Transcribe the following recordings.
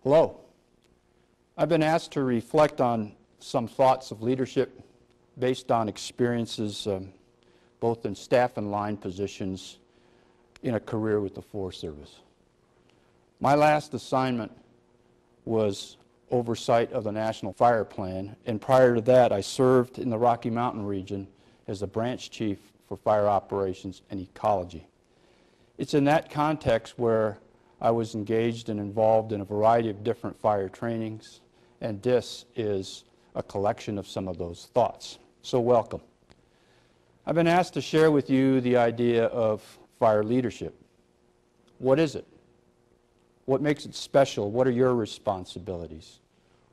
Hello. I've been asked to reflect on some thoughts of leadership based on experiences both in staff and line positions in a career with the Forest Service. My last assignment was oversight of the National Fire Plan, and prior to that I served in the Rocky Mountain region as a branch chief for fire operations and ecology. It's in that context where I was engaged and involved in a variety of different fire trainings, and this is a collection of some of those thoughts. So welcome. I've been asked to share with you the idea of fire leadership. What is it? What makes it special? What are your responsibilities?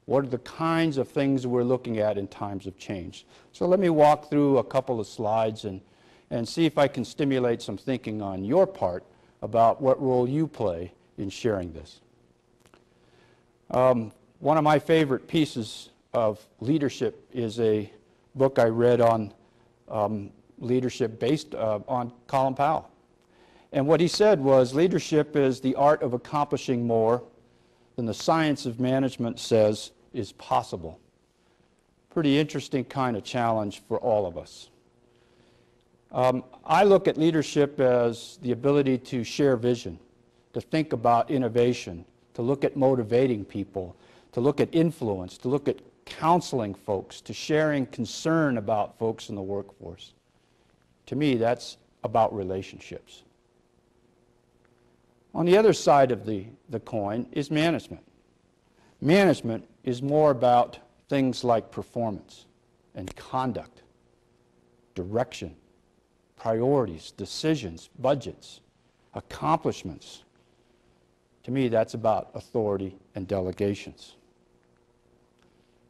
What are the kinds of things we're looking at in times of change? So let me walk through a couple of slides and see if I can stimulate some thinking on your part about what role you play in sharing this. One of my favorite pieces of leadership is a book I read on leadership based on Colin Powell. And what he said was, leadership is the art of accomplishing more than the science of management says is possible. Pretty interesting kind of challenge for all of us. I look at leadership as the ability to share vision, to think about innovation, to look at motivating people, to look at influence, to look at counseling folks, to sharing concern about folks in the workforce. To me, that's about relationships. On the other side of the coin is management. Management is more about things like performance and conduct, direction, priorities, decisions, budgets, accomplishments. To me, that's about authority and delegations.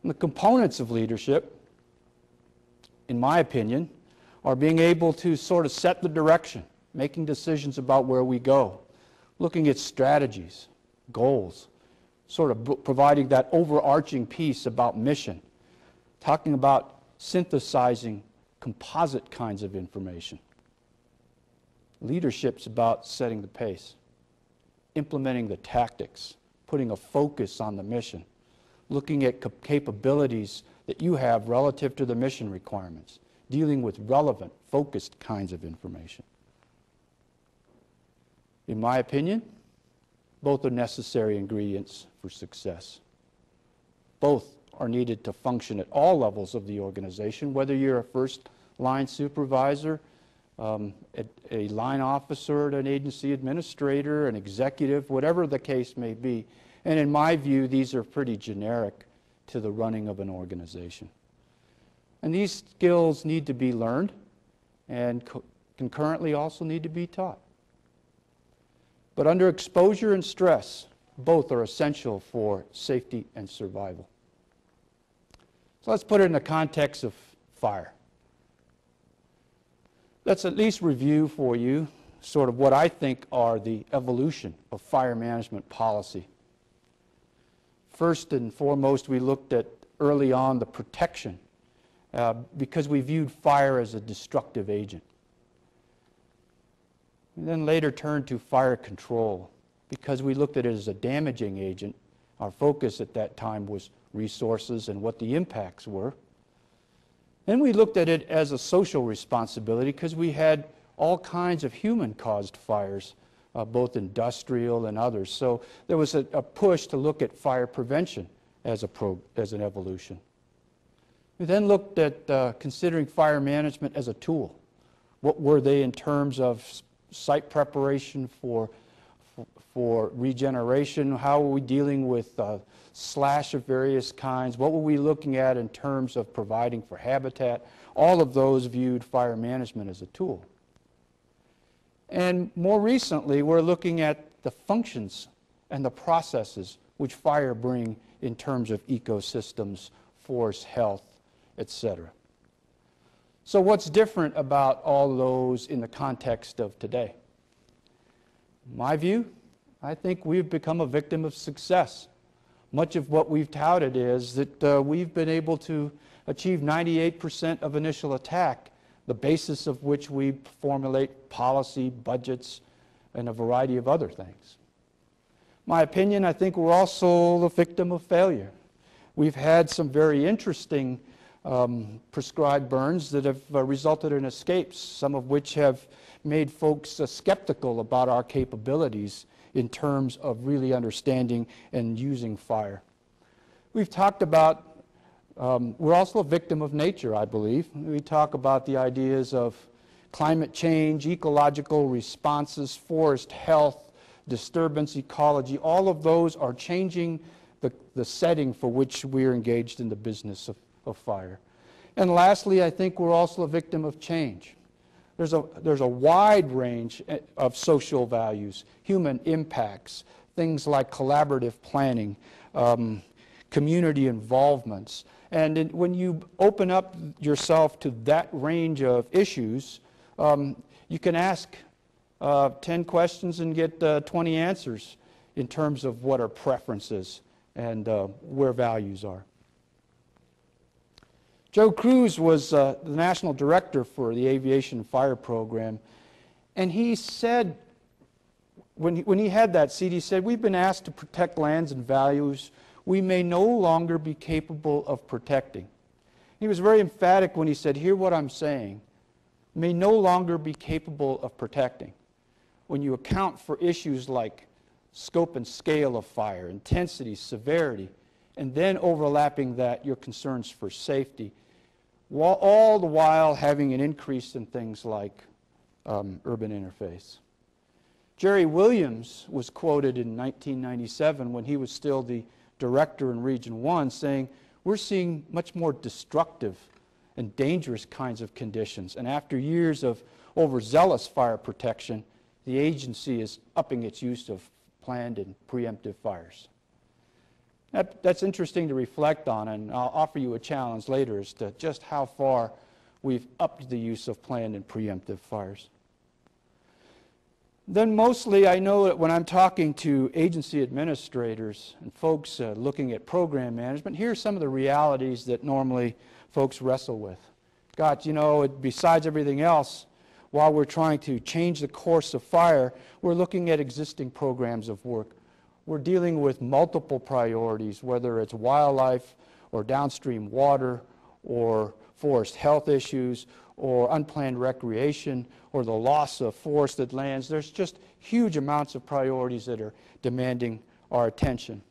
And the components of leadership, in my opinion, are being able to sort of set the direction, making decisions about where we go, looking at strategies, goals, sort of providing that overarching piece about mission, talking about synthesizing composite kinds of information. Leadership's about setting the pace, implementing the tactics, putting a focus on the mission, looking at capabilities that you have relative to the mission requirements, dealing with relevant, focused kinds of information. In my opinion, both are necessary ingredients for success. Both are needed to function at all levels of the organization, whether you're a first-line supervisor, a line officer at an agency administrator, an executive, whatever the case may be. And in my view, these are pretty generic to the running of an organization. And these skills need to be learned and concurrently also need to be taught. But under exposure and stress, both are essential for safety and survival. So let's put it in the context of fire. Let's at least review for you sort of what I think are the evolution of fire management policy. First and foremost, we looked at early on the protection because we viewed fire as a destructive agent. We then later turned to fire control because we looked at it as a damaging agent. Our focus at that time was resources and what the impacts were. Then we looked at it as a social responsibility because we had all kinds of human-caused fires, both industrial and others. So there was a push to look at fire prevention as an evolution. We then looked at considering fire management as a tool. What were they in terms of site preparation for regeneration? How were we dealing with slash of various kinds? What were we looking at in terms of providing for habitat? All of those viewed fire management as a tool. And more recently, we're looking at the functions and the processes which fire bring in terms of ecosystems, forest health, etc. So what's different about all those in the context of today? In my view, I think we've become a victim of success. Much of what we've touted is that we've been able to achieve 98% of initial attack, the basis of which we formulate policy, budgets, and a variety of other things. My opinion, I think we're also the victim of failure. We've had some very interesting prescribed burns that have resulted in escapes, some of which have made folks skeptical about our capabilities in terms of really understanding and using fire. We've talked about, we're also a victim of nature, I believe. We talk about the ideas of climate change, ecological responses, forest health, disturbance, ecology. All of those are changing the setting for which we're engaged in the business of fire. And lastly, I think we're also a victim of change. There's a wide range of social values, human impacts, things like collaborative planning, community involvements. And when you open up yourself to that range of issues, you can ask 10 questions and get 20 answers in terms of what our preferences and where values are. Joe Cruz was the national director for the Aviation Fire Program, and he said, when he had that seat, he said, we've been asked to protect lands and values we may no longer be capable of protecting. He was very emphatic when he said, hear what I'm saying, may no longer be capable of protecting. When you account for issues like scope and scale of fire, intensity, severity, and then overlapping that, your concerns for safety, while all the while having an increase in things like urban interface. Jerry Williams was quoted in 1997 when he was still the director in Region 1 saying, we're seeing much more destructive and dangerous kinds of conditions. And after years of overzealous fire protection, the agency is upping its use of planned and preemptive fires. That's interesting to reflect on, and I'll offer you a challenge later as to just how far we've upped the use of planned and preemptive fires. Then mostly I know that when I'm talking to agency administrators and folks looking at program management, here are some of the realities that normally folks wrestle with. God, you know, besides everything else, while we're trying to change the course of fire, we're looking at existing programs of work. We're dealing with multiple priorities, whether it's wildlife or downstream water or forest health issues or unplanned recreation or the loss of forested lands. There's just huge amounts of priorities that are demanding our attention.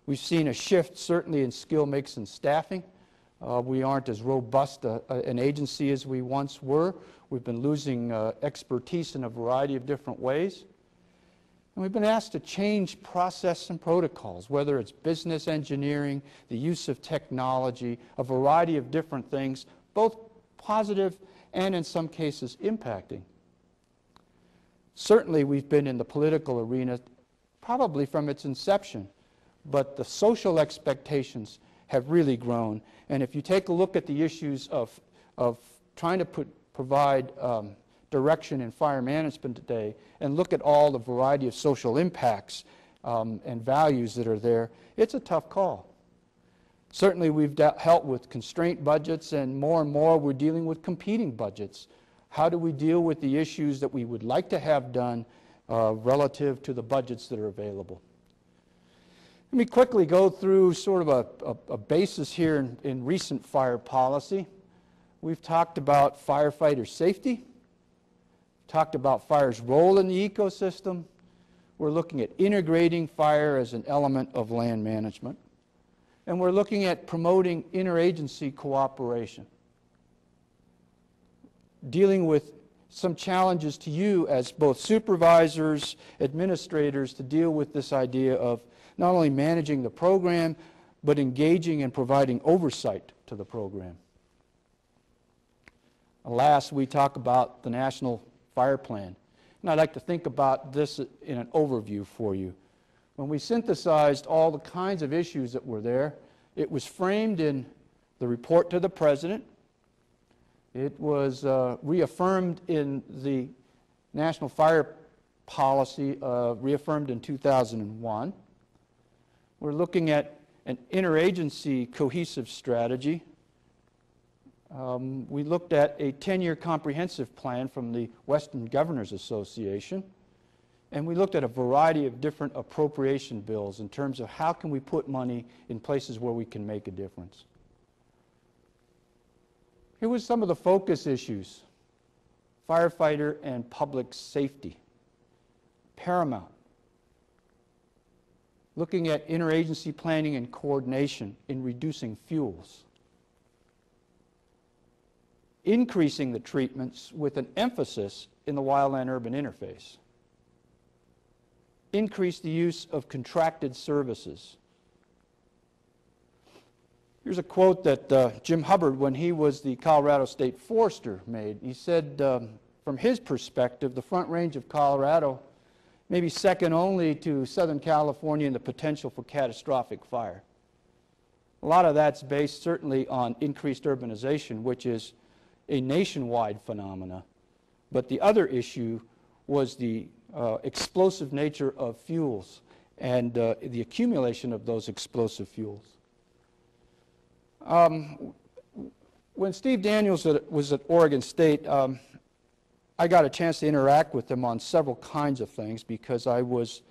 We've seen a shift certainly in skill mix and staffing. We aren't as robust an agency as we once were. We've been losing expertise in a variety of different ways. And we've been asked to change process and protocols, whether it's business engineering, the use of technology, a variety of different things, both positive and in some cases impacting. Certainly we've been in the political arena probably from its inception, but the social expectations have really grown. And if you take a look at the issues of trying to provide direction in fire management today and look at all the variety of social impacts and values that are there, it's a tough call. Certainly we've dealt with constraint budgets, and more we're dealing with competing budgets. How do we deal with the issues that we would like to have done relative to the budgets that are available? Let me quickly go through sort of a basis here in recent fire policy. We've talked about firefighter safety, talked about fire's role in the ecosystem. We're looking at integrating fire as an element of land management. And we're looking at promoting interagency cooperation, dealing with some challenges to you as both supervisors, administrators, to deal with this idea of not only managing the program, but engaging and providing oversight to the program. Last, we talk about the National Fire Plan. And I'd like to think about this in an overview for you. When we synthesized all the kinds of issues that were there, it was framed in the report to the President. It was reaffirmed in the National Fire Policy, reaffirmed in 2001. We're looking at an interagency cohesive strategy. We looked at a 10-year comprehensive plan from the Western Governors Association. And we looked at a variety of different appropriation bills in terms of how can we put money in places where we can make a difference. Here was some of the focus issues. Firefighter and public safety. Paramount. Looking at interagency planning and coordination in reducing fuels. Increasing the treatments with an emphasis in the wildland-urban interface. Increase the use of contracted services. Here's a quote that Jim Hubbard, when he was the Colorado State Forester, made. He said, from his perspective, the Front Range of Colorado may be second only to Southern California in the potential for catastrophic fire. A lot of that's based certainly on increased urbanization, which is a nationwide phenomena. But the other issue was the explosive nature of fuels and the accumulation of those explosive fuels. When Steve Daniels was at Oregon State, I got a chance to interact with him on several kinds of things because I was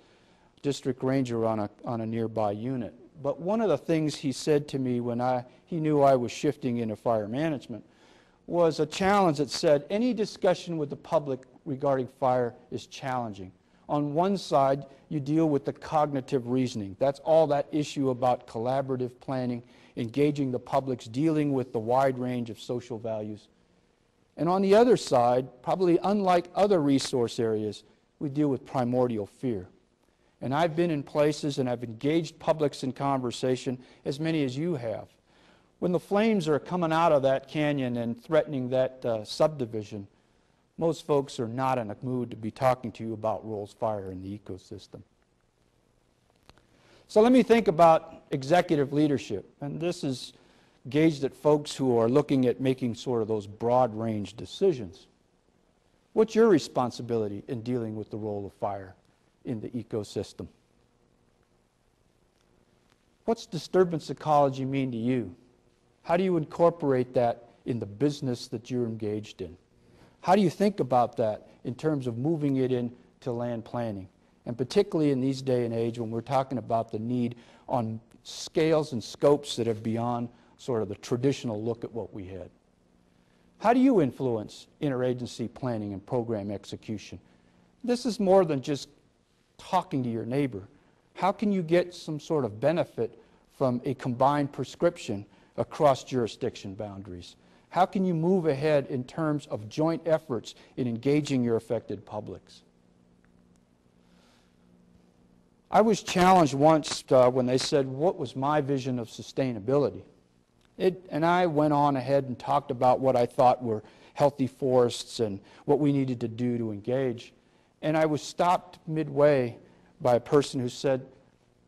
district ranger on a nearby unit. But one of the things he said to me when he knew I was shifting into fire management was a challenge that said any discussion with the public regarding fire is challenging. On one side, you deal with the cognitive reasoning. That's all that issue about collaborative planning, engaging the publics, dealing with the wide range of social values. And on the other side, probably unlike other resource areas, we deal with primordial fear. And I've been in places and I've engaged publics in conversation, as many as you have. When the flames are coming out of that canyon and threatening that subdivision, most folks are not in a mood to be talking to you about roles fire in the ecosystem. So let me think about executive leadership. And this is gauged at folks who are looking at making sort of those broad range decisions. What's your responsibility in dealing with the role of fire in the ecosystem? What's disturbance ecology mean to you? How do you incorporate that in the business that you're engaged in? How do you think about that in terms of moving it into land planning? And particularly in these day and age when we're talking about the need on scales and scopes that are beyond sort of the traditional look at what we had. How do you influence interagency planning and program execution? This is more than just talking to your neighbor. How can you get some sort of benefit from a combined prescription across jurisdiction boundaries? How can you move ahead in terms of joint efforts in engaging your affected publics? I was challenged once when they said, what was my vision of sustainability? And I went on ahead and talked about what I thought were healthy forests and what we needed to do to engage. And I was stopped midway by a person who said,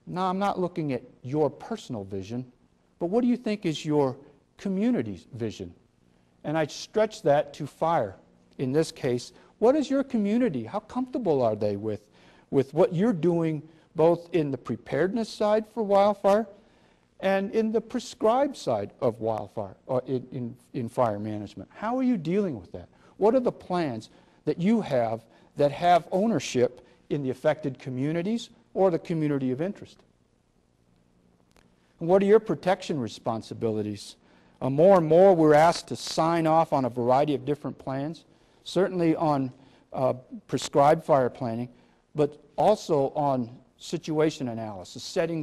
no, I'm not looking at your personal vision, but what do you think is your community's vision? And I stretched that to fire. In this case, what is your community? How comfortable are they with what you're doing both in the preparedness side for wildfire and in the prescribed side of wildfire, or in fire management? How are you dealing with that? What are the plans that you have that have ownership in the affected communities or the community of interest? And what are your protection responsibilities? More and more we're asked to sign off on a variety of different plans, certainly on prescribed fire planning, but also on situation analysis, setting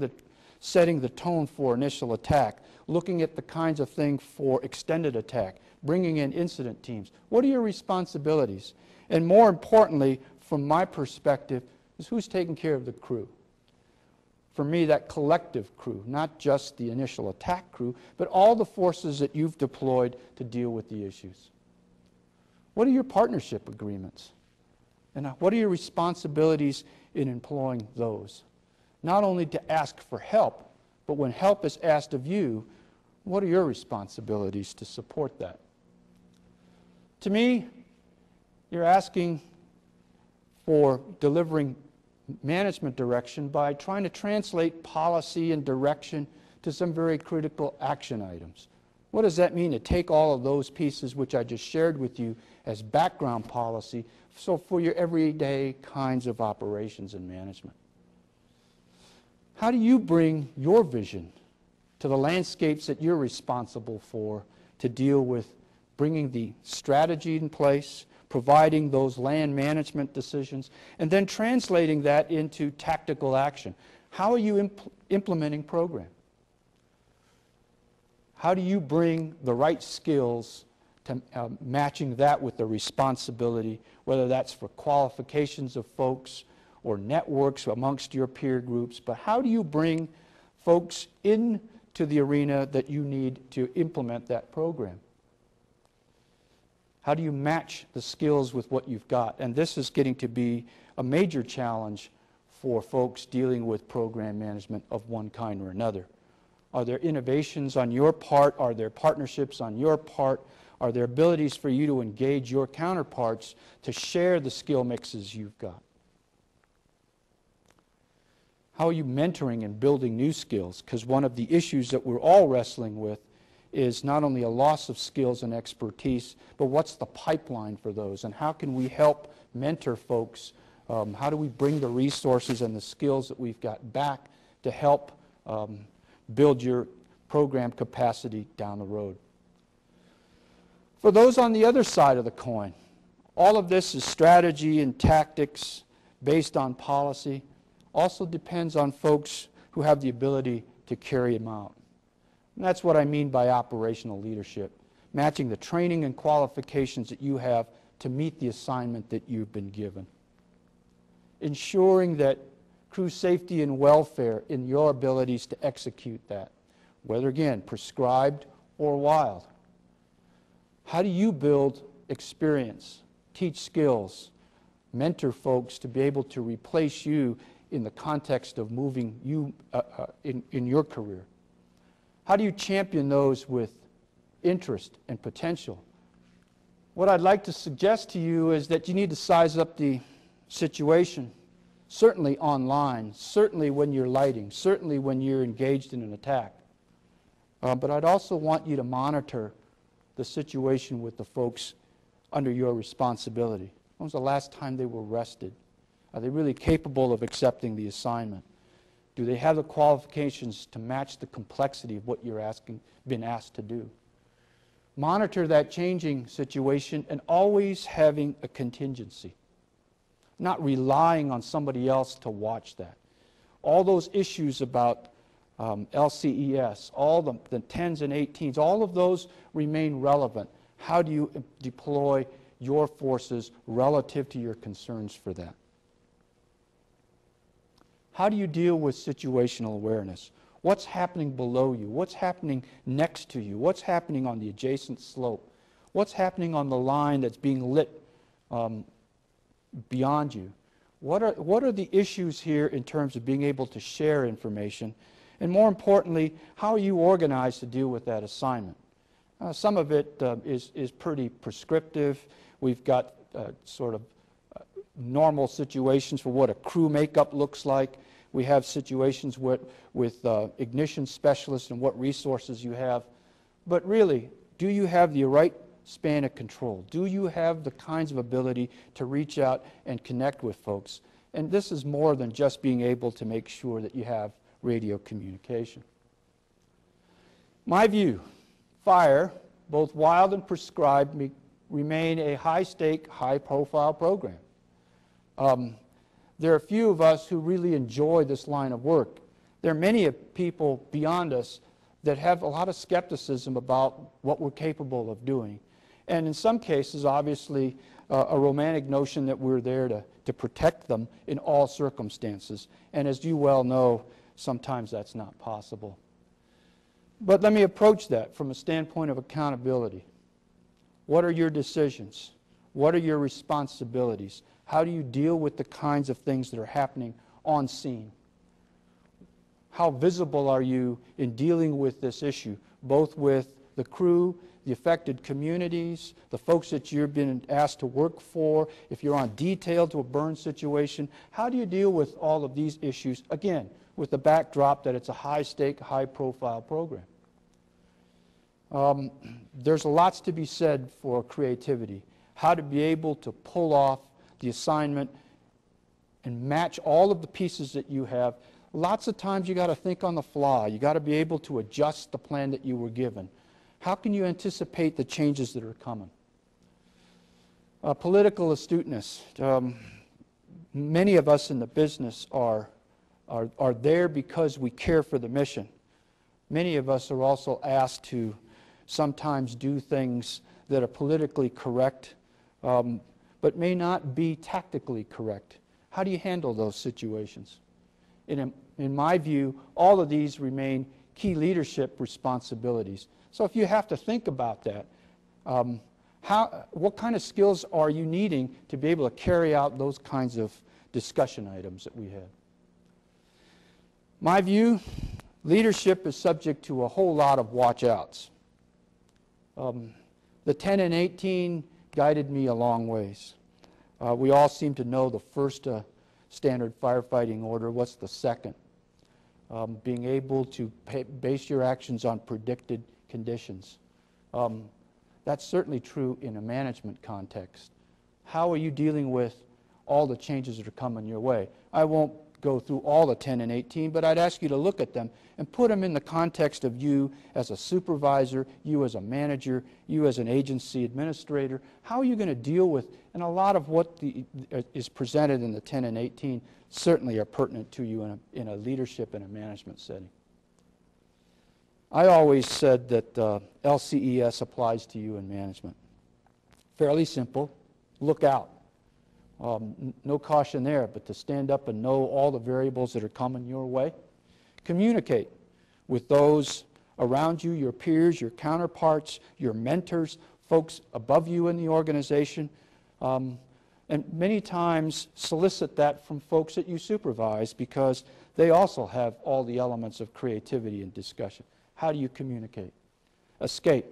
the tone for initial attack, looking at the kinds of things for extended attack, bringing in incident teams. What are your responsibilities? And more importantly, from my perspective, is who's taking care of the crew? For me, that collective crew, not just the initial attack crew, but all the forces that you've deployed to deal with the issues. What are your partnership agreements? And what are your responsibilities in employing those? Not only to ask for help, but when help is asked of you, what are your responsibilities to support that? To me, you're asking for delivering management direction by trying to translate policy and direction to some very critical action items. What does that mean to take all of those pieces which I just shared with you as background policy, so for your everyday kinds of operations and management? How do you bring your vision to the landscapes that you're responsible for to deal with bringing the strategy in place, providing those land management decisions, and then translating that into tactical action? How are you implementing program? How do you bring the right skills to matching that with the responsibility, whether that's for qualifications of folks or networks amongst your peer groups, but how do you bring folks into the arena that you need to implement that program? How do you match the skills with what you've got? And this is getting to be a major challenge for folks dealing with program management of one kind or another. Are there innovations on your part? Are there partnerships on your part? Are there abilities for you to engage your counterparts to share the skill mixes you've got? How are you mentoring and building new skills? Because one of the issues that we're all wrestling with is not only a loss of skills and expertise, but what's the pipeline for those? And how can we help mentor folks? How do we bring the resources and the skills that we've got back to help build your program capacity down the road? For those on the other side of the coin, all of this is strategy and tactics based on policy. Also depends on folks who have the ability to carry them out. And that's what I mean by operational leadership, matching the training and qualifications that you have to meet the assignment that you've been given. Ensuring that crew safety and welfare in your abilities to execute that, whether again prescribed or wild. How do you build experience, teach skills, mentor folks to be able to replace you in the context of moving you in your career? How do you champion those with interest and potential? What I'd like to suggest to you is that you need to size up the situation, certainly online, certainly when you're lighting, certainly when you're engaged in an attack. But I'd also want you to monitor the situation with the folks under your responsibility. When was the last time they were rested? Are they really capable of accepting the assignment? Do they have the qualifications to match the complexity of what you're been asked to do? Monitor that changing situation and always having a contingency, not relying on somebody else to watch that. All those issues about LCES, all the 10s and 18s, all of those remain relevant. How do you deploy your forces relative to your concerns for that? How do you deal with situational awareness? What's happening below you? What's happening next to you? What's happening on the adjacent slope? What's happening on the line that's being lit beyond you? What are the issues here in terms of being able to share information? And more importantly, how are you organized to deal with that assignment? Some of it is pretty prescriptive. We've got sort of normal situations for what a crew makeup looks like. We have situations with ignition specialists and what resources you have. But really, do you have the right span of control? Do you have the kinds of ability to reach out and connect with folks? And this is more than just being able to make sure that you have radio communication. My view, fire, both wild and prescribed, remain a high-stake, high-profile program. There are a few of us who really enjoy this line of work. There are many people beyond us that have a lot of skepticism about what we're capable of doing. And in some cases, obviously, a romantic notion that we're there to protect them in all circumstances. And as you well know, sometimes that's not possible. But let me approach that from a standpoint of accountability. What are your decisions? What are your responsibilities? How do you deal with the kinds of things that are happening on scene? How visible are you in dealing with this issue, both with the crew, the affected communities, the folks that you've been asked to work for, if you're on detail to a burn situation? How do you deal with all of these issues, again, with the backdrop that it's a high-stake, high-profile program? There's lots to be said for creativity, how to be able to pull off the assignment and match all of the pieces that you have. Lots of times you got to think on the fly. You got to be able to adjust the plan that you were given. How can you anticipate the changes that are coming? Political astuteness. Many of us in the business are there because we care for the mission. Many of us are also asked to sometimes do things that are politically correct, but may not be tactically correct. How do you handle those situations? In my view, all of these remain key leadership responsibilities. So if you have to think about that, what kind of skills are you needing to be able to carry out those kinds of discussion items that we had? My view, leadership is subject to a whole lot of watch-outs. The 10 and 18 guided me a long ways. We all seem to know the first standard firefighting order. What's the second? Being able to base your actions on predicted conditions. That's certainly true in a management context. How are you dealing with all the changes that are coming your way? I won't go through all the 10 and 18, but I'd ask you to look at them and put them in the context of you as a supervisor, you as a manager, you as an agency administrator. How are you going to deal with, and a lot of what is presented in the 10 and 18 certainly are pertinent to you in a leadership and a management setting. I always said that LCES applies to you in management. Fairly simple. Look out. No caution there, but to stand up and know all the variables that are coming your way. Communicate with those around you, your peers, your counterparts, your mentors, folks above you in the organization, and many times solicit that from folks that you supervise because they also have all the elements of creativity and discussion. How do you communicate? Escape.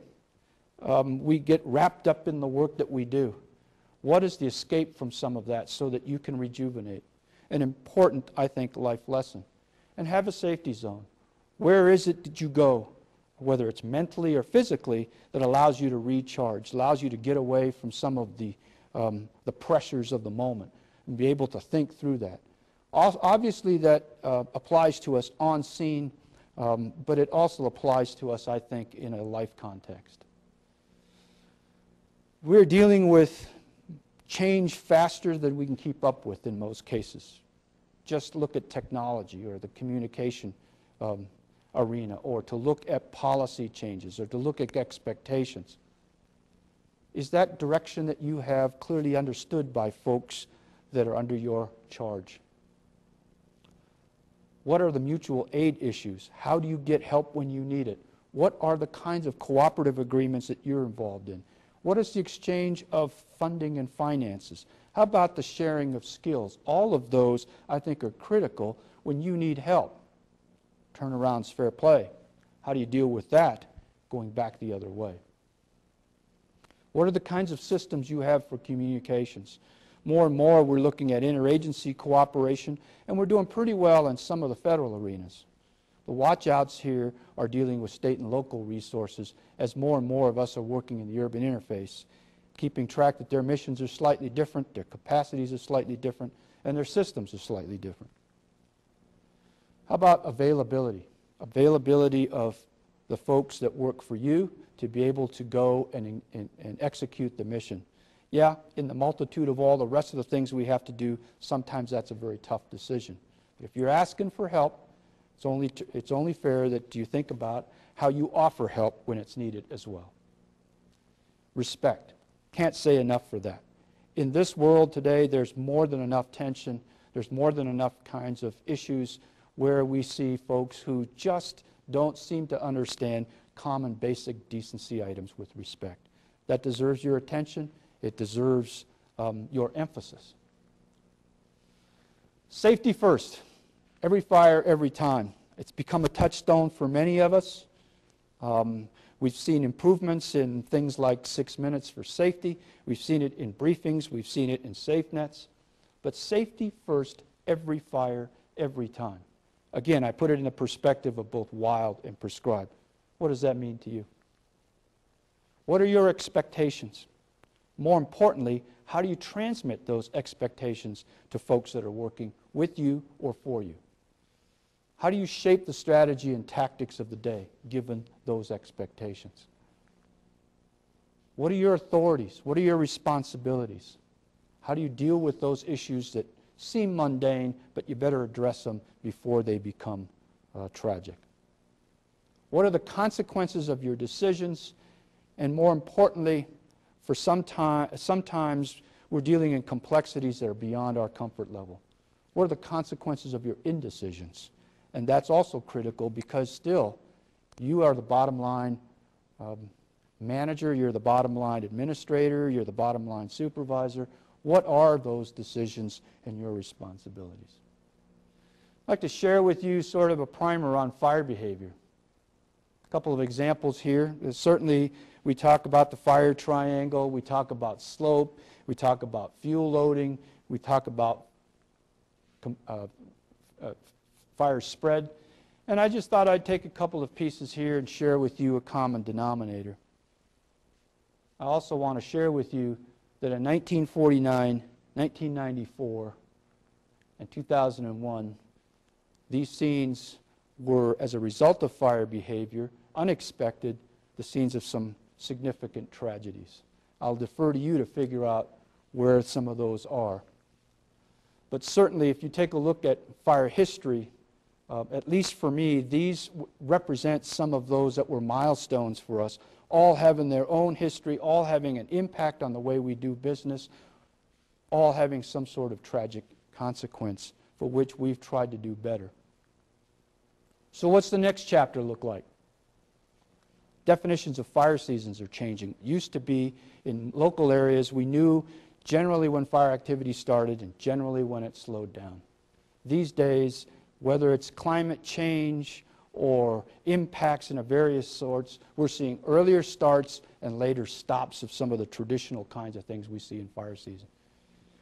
We get wrapped up in the work that we do. What is the escape from some of that so that you can rejuvenate? An important, I think, life lesson. And have a safety zone. Where is it that you go, whether it's mentally or physically, that allows you to recharge, allows you to get away from some of the pressures of the moment and be able to think through that? Obviously, that applies to us on scene, but it also applies to us, I think, in a life context. We're dealing with change faster than we can keep up with in most cases. Just look at technology or the communication arena, or to look at policy changes, or to look at expectations. Is that direction that you have clearly understood by folks that are under your charge? What are the mutual aid issues? How do you get help when you need it? What are the kinds of cooperative agreements that you're involved in? What is the exchange of funding and finances? How about the sharing of skills? All of those, I think, are critical when you need help. Turnaround's fair play. How do you deal with that going back the other way? What are the kinds of systems you have for communications? More and more, we're looking at interagency cooperation, and we're doing pretty well in some of the federal arenas. The watch-outs here are dealing with state and local resources as more and more of us are working in the urban interface, keeping track that their missions are slightly different, their capacities are slightly different, and their systems are slightly different. How about availability? Availability of the folks that work for you to be able to go and execute the mission. Yeah, in the multitude of all the rest of the things we have to do, sometimes that's a very tough decision. But if you're asking for help, it's only fair that you think about how you offer help when it's needed as well. Respect. Can't say enough for that. In this world today, there's more than enough tension. There's more than enough kinds of issues where we see folks who just don't seem to understand common basic decency items with respect. That deserves your attention. It deserves your emphasis. Safety first. Every fire, every time. It's become a touchstone for many of us. We've seen improvements in things like 6 minutes for safety. We've seen it in briefings. We've seen it in safe nets. But safety first, every fire, every time. Again, I put it in the perspective of both wild and prescribed. What does that mean to you? What are your expectations? More importantly, how do you transmit those expectations to folks that are working with you or for you? How do you shape the strategy and tactics of the day given those expectations? What are your authorities? What are your responsibilities? How do you deal with those issues that seem mundane, but you better address them before they become tragic? What are the consequences of your decisions? And more importantly, for sometimes we're dealing in complexities that are beyond our comfort level. What are the consequences of your indecisions? And that's also critical because still, you are the bottom line manager, you're the bottom line administrator, you're the bottom line supervisor. What are those decisions and your responsibilities? I'd like to share with you sort of a primer on fire behavior. A couple of examples here. Certainly, we talk about the fire triangle, we talk about slope, we talk about fuel loading, we talk about fire spread. And I just thought I'd take a couple of pieces here and share with you a common denominator. I also want to share with you that in 1949, 1994, and 2001, these scenes were, as a result of fire behavior, unexpected, the scenes of some significant tragedies. I'll defer to you to figure out where some of those are. But certainly, if you take a look at fire history, at least for me, these represent some of those that were milestones for us, all having their own history, all having an impact on the way we do business, all having some sort of tragic consequence for which we've tried to do better. So what's the next chapter look like? Definitions of fire seasons are changing. Used to be in local areas, we knew generally when fire activity started and generally when it slowed down. These days, whether it's climate change or impacts in various sorts, we're seeing earlier starts and later stops of some of the traditional kinds of things we see in fire season.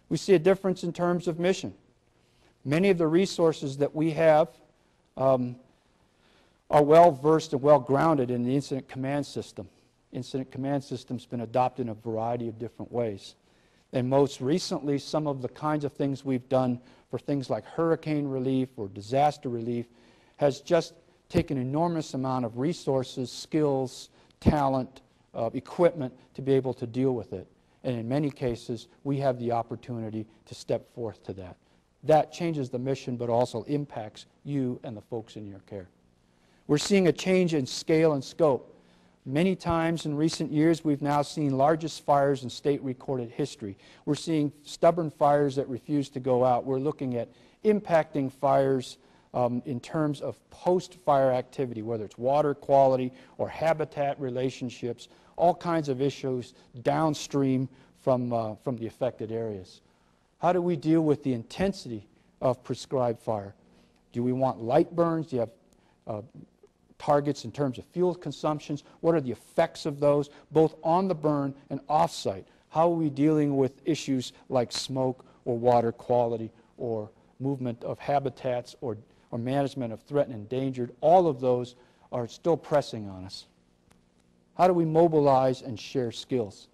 We see a difference in terms of mission. Many of the resources that we have are well-versed and well-grounded in the incident command system. Incident command system's been adopted in a variety of different ways. And most recently, some of the kinds of things we've done for things like hurricane relief or disaster relief has just taken an enormous amount of resources, skills, talent, equipment to be able to deal with it. And in many cases, we have the opportunity to step forth to that. That changes the mission, but also impacts you and the folks in your care. We're seeing a change in scale and scope. Many times in recent years, we've now seen largest fires in state recorded history. We're seeing stubborn fires that refuse to go out. We're looking at impacting fires in terms of post-fire activity, whether it's water quality or habitat relationships, all kinds of issues downstream from the affected areas. How do we deal with the intensity of prescribed fire? Do we want light burns? Do you have targets in terms of fuel consumptions? What are the effects of those, both on the burn and off-site? How are we dealing with issues like smoke or water quality or movement of habitats or management of threatened and endangered? All of those are still pressing on us. How do we mobilize and share skills?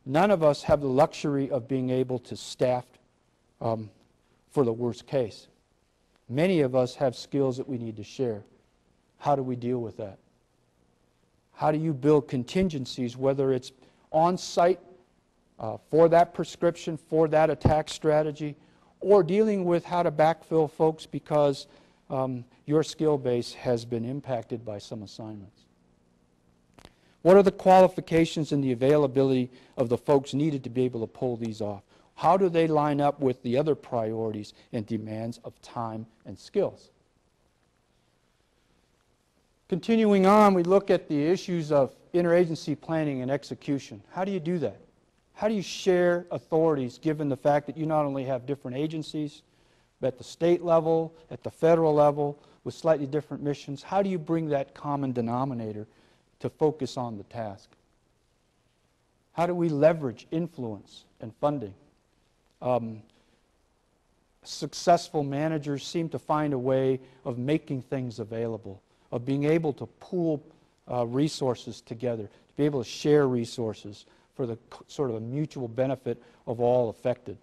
None of us have the luxury of being able to staff for the worst case. Many of us have skills that we need to share. How do we deal with that? How do you build contingencies, whether it's on-site for that prescription, for that attack strategy, or dealing with how to backfill folks because your skill base has been impacted by some assignments? What are the qualifications and the availability of the folks needed to be able to pull these off? How do they line up with the other priorities and demands of time and skills? Continuing on, we look at the issues of interagency planning and execution. How do you do that? How do you share authorities given the fact that you not only have different agencies, but at the state level, at the federal level, with slightly different missions? How do you bring that common denominator to focus on the task? How do we leverage influence and funding? Successful managers seem to find a way of making things available, of being able to pool resources together, to be able to share resources for the sort of a mutual benefit of all affected.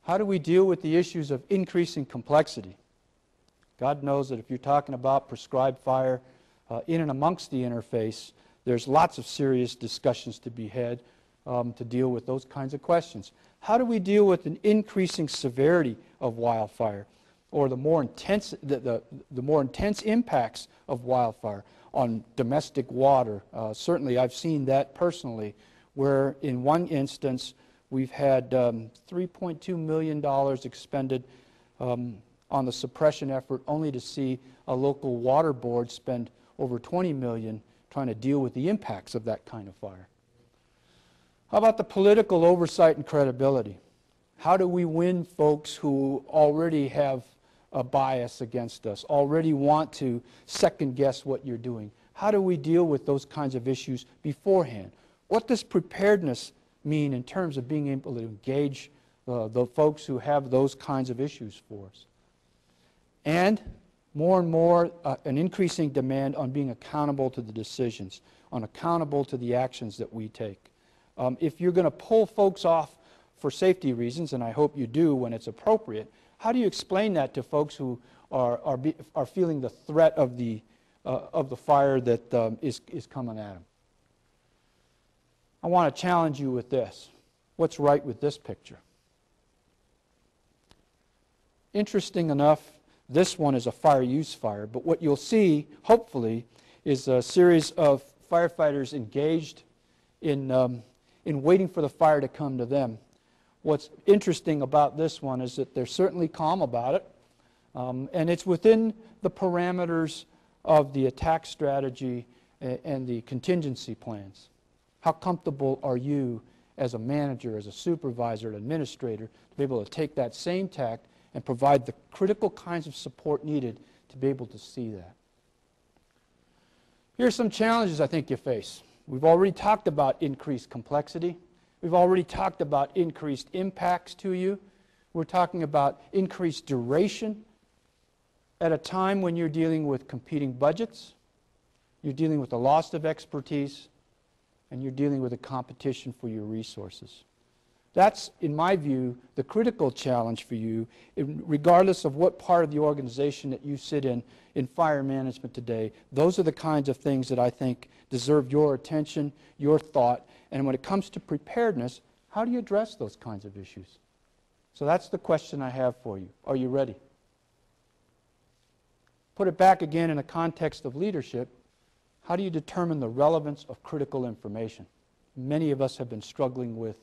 How do we deal with the issues of increasing complexity? God knows that if you're talking about prescribed fire in and amongst the interface, there's lots of serious discussions to be had to deal with those kinds of questions. How do we deal with an increasing severity of wildfire, or the more intense impacts of wildfire on domestic water? Certainly I've seen that personally, where in one instance we've had $3.2 million expended on the suppression effort, only to see a local water board spend over $20 million trying to deal with the impacts of that kind of fire. How about the political oversight and credibility? How do we win folks who already have a bias against us, already want to second guess what you're doing? How do we deal with those kinds of issues beforehand? What does preparedness mean in terms of being able to engage the folks who have those kinds of issues for us? And more, an increasing demand on being accountable to the decisions, accountable to the actions that we take. If you're going to pull folks off for safety reasons, and I hope you do when it's appropriate, how do you explain that to folks who are feeling the threat of the fire that is coming at them? I want to challenge you with this. What's right with this picture? Interesting enough, this one is a fire use fire, but what you'll see, hopefully, is a series of firefighters engaged in waiting for the fire to come to them. What's interesting about this one is that they're certainly calm about it, and it's within the parameters of the attack strategy and the contingency plans. How comfortable are you as a manager, as a supervisor, an administrator, to be able to take that same tact and provide the critical kinds of support needed to be able to see that? Here are some challenges I think you face. We've already talked about increased complexity. We've already talked about increased impacts to you. We're talking about increased duration at a time when you're dealing with competing budgets, you're dealing with the loss of expertise, and you're dealing with a competition for your resources. That's, in my view, the critical challenge for you, regardless of what part of the organization that you sit in fire management today. Those are the kinds of things that I think deserve your attention, your thought, and when it comes to preparedness, how do you address those kinds of issues? So that's the question I have for you. Are you ready? Put it back again in the context of leadership. How do you determine the relevance of critical information? Many of us have been struggling with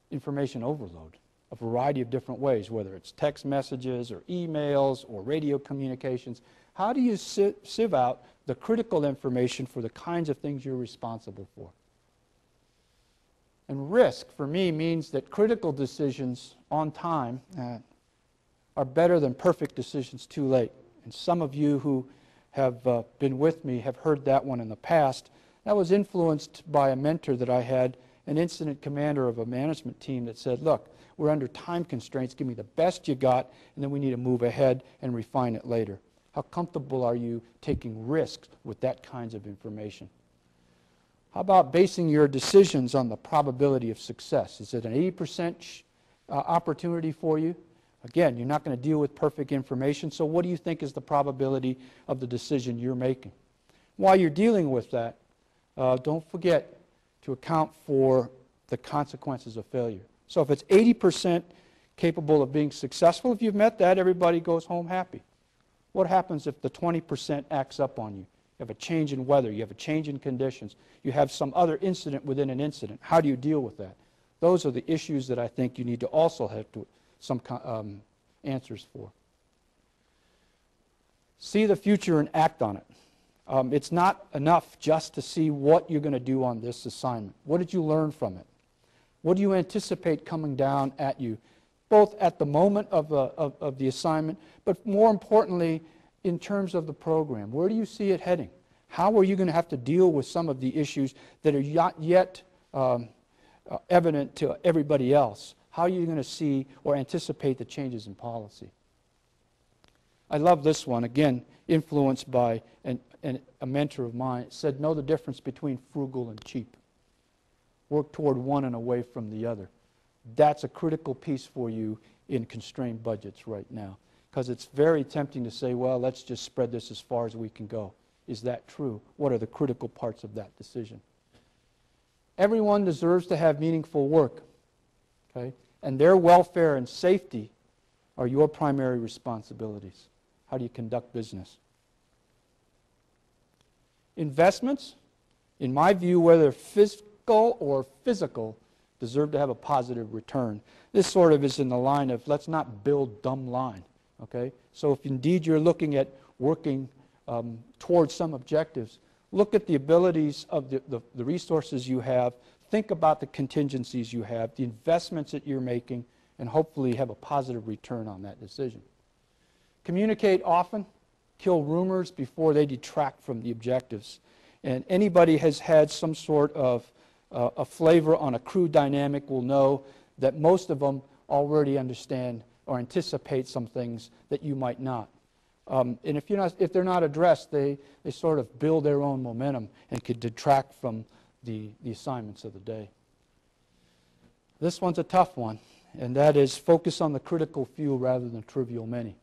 information overload, a variety of different ways, whether it's text messages or emails or radio communications. How do you sieve out the critical information for the kinds of things you're responsible for? And risk, for me, means that critical decisions on time are better than perfect decisions too late. And some of you who have been with me have heard that one in the past. That was influenced by a mentor that I had, an incident commander of a management team that said, look, we're under time constraints, give me the best you got, and then we need to move ahead and refine it later. How comfortable are you taking risks with that kinds of information? How about basing your decisions on the probability of success? Is it an 80% opportunity for you? Again, you're not going to deal with perfect information, so what do you think is the probability of the decision you're making? While you're dealing with that, don't forget to account for the consequences of failure. So if it's 80% capable of being successful, if you've met that, everybody goes home happy. What happens if the 20% acts up on you? You have a change in weather, you have a change in conditions, you have some other incident within an incident. How do you deal with that? Those are the issues that I think you need to also have some answers for. See the future and act on it. It's not enough just to see what you're going to do on this assignment. What did you learn from it? What do you anticipate coming down at you, both at the moment of the assignment, but more importantly, in terms of the program? Where do you see it heading? How are you going to have to deal with some of the issues that are not yet evident to everybody else? How are you going to see or anticipate the changes in policy? I love this one, again, influenced by and a mentor of mine said, know the difference between frugal and cheap. Work toward one and away from the other. That's a critical piece for you in constrained budgets right now, because it's very tempting to say, well, let's just spread this as far as we can go. Is that true? What are the critical parts of that decision? Everyone deserves to have meaningful work, okay? And their welfare and safety are your primary responsibilities. How do you conduct business? Investments, in my view, whether fiscal or physical, deserve to have a positive return. This sort of is in the line of let's not build dumb line, okay? So if indeed you're looking at working towards some objectives, look at the abilities of the resources you have, think about the contingencies you have, the investments that you're making, and hopefully have a positive return on that decision. Communicate often, kill rumors before they detract from the objectives. And anybody has had some sort of a flavor on a crew dynamic will know that most of them already understand or anticipate some things that you might not. And if they're not addressed, they sort of build their own momentum and could detract from the assignments of the day. This one's a tough one, and that is focus on the critical few rather than trivial many.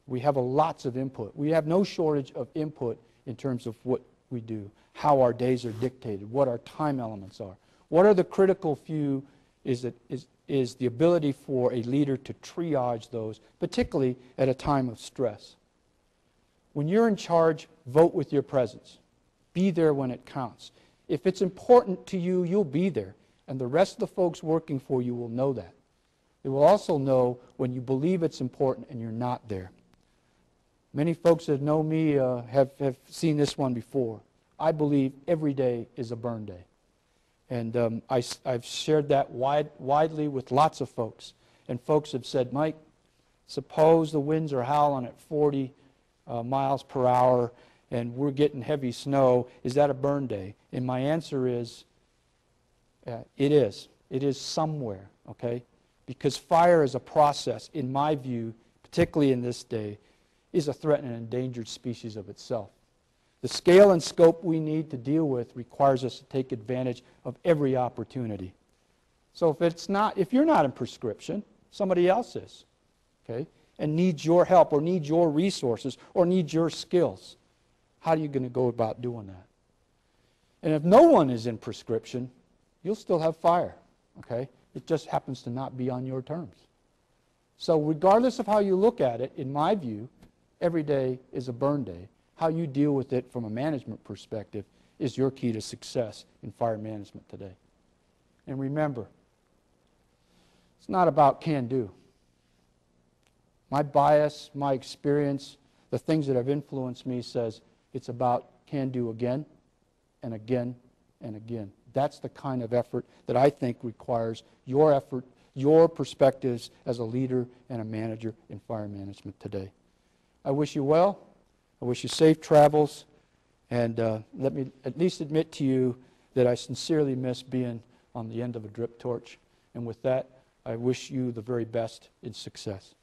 We have lots of input. We have no shortage of input in terms of what we do, how our days are dictated, what our time elements are. What are the critical few is the ability for a leader to triage those, particularly at a time of stress. When you're in charge, vote with your presence. Be there when it counts. If it's important to you, you'll be there, and the rest of the folks working for you will know that. They will also know when you believe it's important and you're not there. Many folks that know me have seen this one before. I believe every day is a burn day. And I've shared that widely with lots of folks. And folks have said, Mike, suppose the winds are howling at 40 miles per hour and we're getting heavy snow. Is that a burn day? And my answer is, it is. It is somewhere, okay? Because fire is a process, in my view, particularly in this day, is a threatened and endangered species of itself. The scale and scope we need to deal with requires us to take advantage of every opportunity. So if you're not in prescription, somebody else is, okay, and needs your help or needs your resources or needs your skills, how are you going to go about doing that? And if no one is in prescription, you'll still have fire, okay? It just happens to not be on your terms. So regardless of how you look at it, in my view, every day is a burn day. How you deal with it from a management perspective is your key to success in fire management today. And remember, it's not about can-do. My bias, my experience, the things that have influenced me says it's about can-do again and again and again. That's the kind of effort that I think requires your effort, your perspectives as a leader and a manager in fire management today. I wish you well. I wish you safe travels. And let me at least admit to you that I sincerely miss being on the end of a drip torch. And with that, I wish you the very best in success.